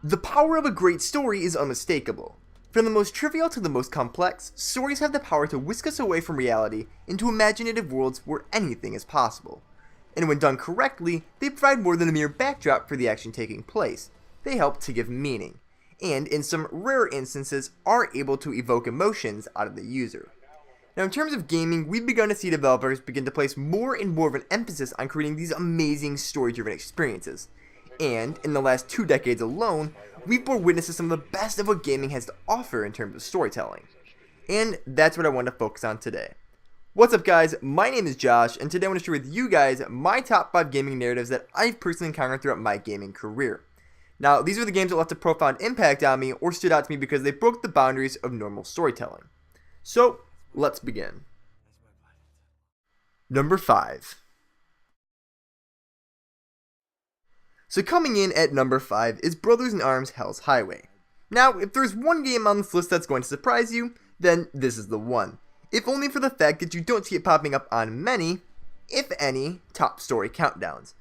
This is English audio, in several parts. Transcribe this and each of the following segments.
The power of a great story is unmistakable. From the most trivial to the most complex, stories have the power to whisk us away from reality into imaginative worlds where anything is possible. And when done correctly, they provide more than a mere backdrop for the action taking place. They help to give meaning, and in some rare instances are able to evoke emotions out of the user. Now in terms of gaming, we've begun to see developers begin to place more and more of an emphasis on creating these amazing story-driven experiences. And in the last 2 decades alone, we've bore witness to some of the best of what gaming has to offer in terms of storytelling. And that's what I want to focus on today. What's up guys, my name is Josh, and today I want to share with you guys my top 5 gaming narratives that I've personally encountered throughout my gaming career. Now, these are the games that left a profound impact on me or stood out to me because they broke the boundaries of normal storytelling. So, let's begin. Number 5. So coming in at number 5 is Brothers in Arms Hell's Highway. Now, if there's one game on this list that's going to surprise you, then this is the one. If only for the fact that you don't see it popping up on many, if any, top story countdowns.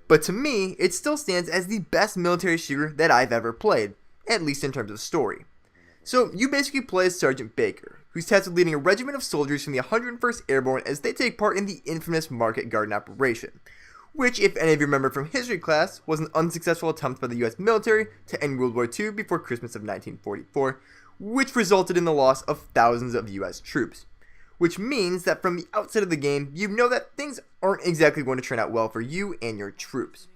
But to me, it still stands as the best military shooter that I've ever played, at least in terms of story. So you basically play as Sergeant Baker, who's tasked with leading a regiment of soldiers from the 101st Airborne as they take part in the infamous Market Garden operation, which, if any of you remember from history class, was an unsuccessful attempt by the US military to end World War II before Christmas of 1944, which resulted in the loss of thousands of US troops. Which means that from the outset of the game, you know that things aren't exactly going to turn out well for you and your troops.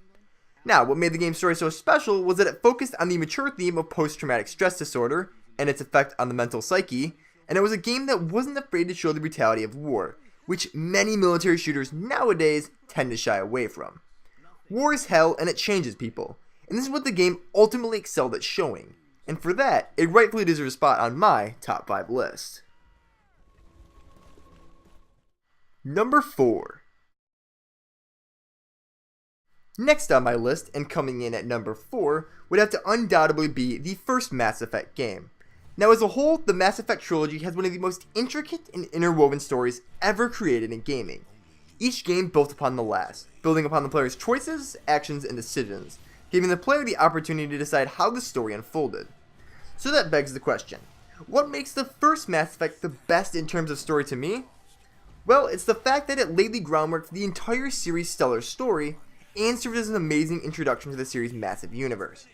Now, what made the game's story so special was that it focused on the mature theme of post-traumatic stress disorder and its effect on the mental psyche, and it was a game that wasn't afraid to show the brutality of war, which many military shooters nowadays tend to shy away from. War is hell and it changes people, and this is what the game ultimately excelled at showing, and for that, it rightfully deserves a spot on my top 5 list. Number 4. Next on my list, and coming in at number 4, would have to undoubtedly be the first Mass Effect game. Now as a whole, the Mass Effect trilogy has one of the most intricate and interwoven stories ever created in gaming. Each game built upon the last, building upon the player's choices, actions, and decisions, giving the player the opportunity to decide how the story unfolded. So that begs the question, what makes the first Mass Effect the best in terms of story to me? Well, it's the fact that it laid the groundwork for the entire series' stellar story, and served as an amazing introduction to the series' massive universe.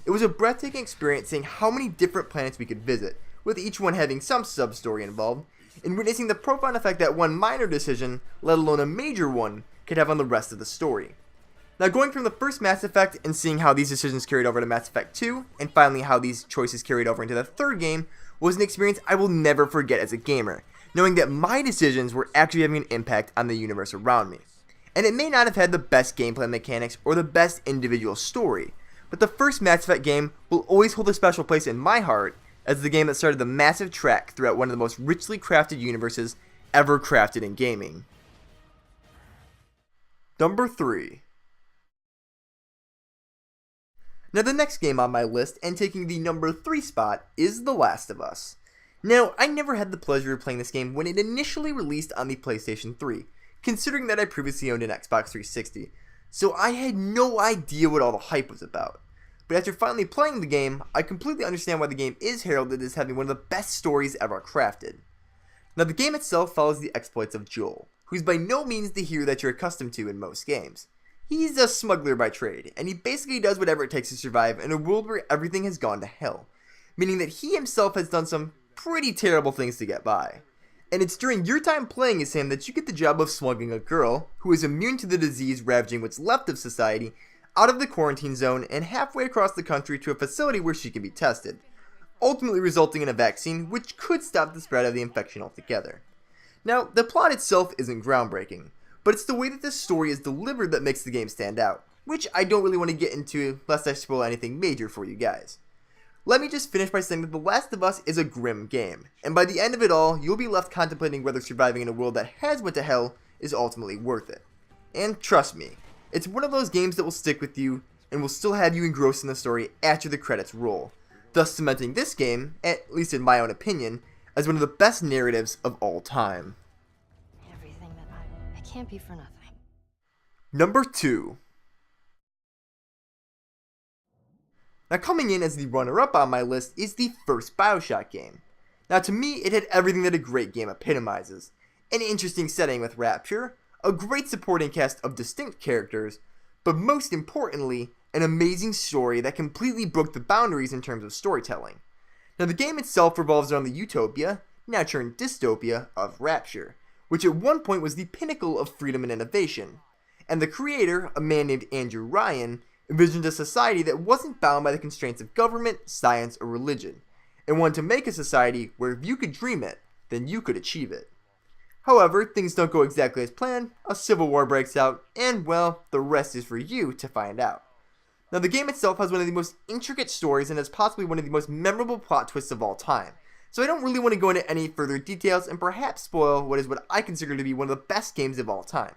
It was a breathtaking experience seeing how many different planets we could visit, with each one having some sub-story involved, and witnessing the profound effect that one minor decision, let alone a major one, could have on the rest of the story. Now going from the first Mass Effect and seeing how these decisions carried over to Mass Effect 2, and finally how these choices carried over into the third game, was an experience I will never forget as a gamer, knowing that my decisions were actually having an impact on the universe around me. And it may not have had the best gameplay mechanics or the best individual story, but the first Mass Effect game will always hold a special place in my heart as the game that started the massive track throughout one of the most richly crafted universes ever crafted in gaming. Number 3. Now the next game on my list, and taking the number 3 spot, is The Last of Us. Now, I never had the pleasure of playing this game when it initially released on the PlayStation 3, considering that I previously owned an Xbox 360, so I had no idea what all the hype was about. But after finally playing the game, I completely understand why the game is heralded as having one of the best stories ever crafted. Now the game itself follows the exploits of Joel, who's by no means the hero that you're accustomed to in most games. He's a smuggler by trade, and he basically does whatever it takes to survive in a world where everything has gone to hell, meaning that he himself has done some pretty terrible things to get by. And it's during your time playing as him that you get the job of smuggling a girl, who is immune to the disease ravaging what's left of society, out of the quarantine zone and halfway across the country to a facility where she can be tested, ultimately resulting in a vaccine which could stop the spread of the infection altogether. Now, the plot itself isn't groundbreaking, but it's the way that this story is delivered that makes the game stand out, which I don't really want to get into lest I spoil anything major for you guys. Let me just finish by saying that The Last of Us is a grim game, and by the end of it all, you'll be left contemplating whether surviving in a world that has went to hell is ultimately worth it. And trust me, it's one of those games that will stick with you, and will still have you engrossed in the story after the credits roll, thus cementing this game, at least in my own opinion, as one of the best narratives of all time. Everything that I can't be for nothing. Number 2. Now coming in as the runner-up on my list is the first Bioshock game. Now to me, it had everything that a great game epitomizes. An interesting setting with Rapture, a great supporting cast of distinct characters, but most importantly, an amazing story that completely broke the boundaries in terms of storytelling. Now the game itself revolves around the utopia, now turned dystopia, of Rapture, which at one point was the pinnacle of freedom and innovation. And the creator, a man named Andrew Ryan, envisioned a society that wasn't bound by the constraints of government, science, or religion, and wanted to make a society where if you could dream it, then you could achieve it. However, things don't go exactly as planned, a civil war breaks out, and well, the rest is for you to find out. Now the game itself has one of the most intricate stories and has possibly one of the most memorable plot twists of all time, so I don't really want to go into any further details and perhaps spoil what I consider to be one of the best games of all time.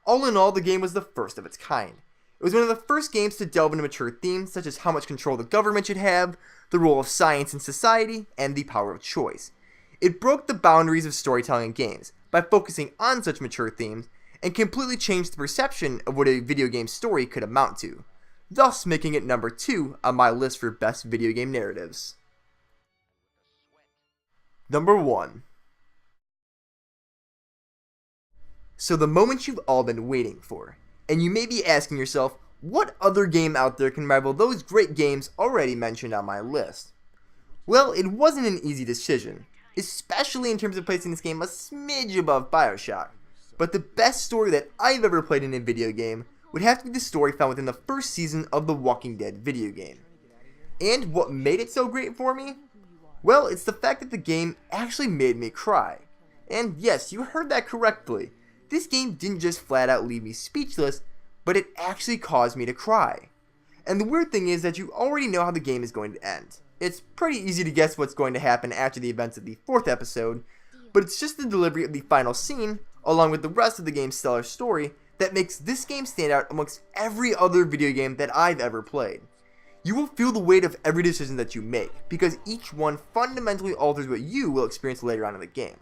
All in all, the game was the first of its kind. It was one of the first games to delve into mature themes such as how much control the government should have, the role of science in society, and the power of choice. It broke the boundaries of storytelling in games by focusing on such mature themes and completely changed the perception of what a video game story could amount to, thus making it number 2 on my list for best video game narratives. Number 1. So the moment you've all been waiting for, and you may be asking yourself, what other game out there can rival those great games already mentioned on my list? Well, it wasn't an easy decision, especially in terms of placing this game a smidge above Bioshock, but the best story that I've ever played in a video game would have to be the story found within the first season of the Walking Dead video game. And what made it so great for me? Well, it's the fact that the game actually made me cry. And yes, you heard that correctly. This game didn't just flat out leave me speechless, but it actually caused me to cry. And the weird thing is that you already know how the game is going to end. It's pretty easy to guess what's going to happen after the events of the 4th episode, but it's just the delivery of the final scene, along with the rest of the game's stellar story, that makes this game stand out amongst every other video game that I've ever played. You will feel the weight of every decision that you make, because each one fundamentally alters what you will experience later on in the game.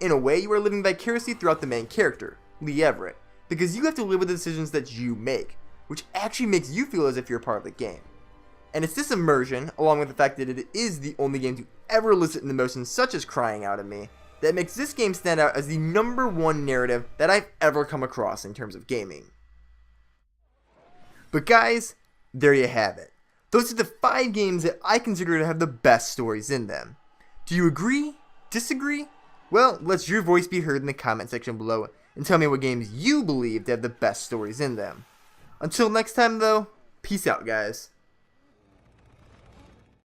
In a way, you are living vicariously throughout the main character, Lee Everett, because you have to live with the decisions that you make, which actually makes you feel as if you're part of the game. And it's this immersion, along with the fact that it is the only game to ever elicit an emotion such as crying out of me, that makes this game stand out as the number 1 narrative that I've ever come across in terms of gaming. But guys, there you have it. Those are the 5 games that I consider to have the best stories in them. Do you agree? Disagree? Well, let your voice be heard in the comment section below and tell me what games you believe to have the best stories in them. Until next time though, peace out guys.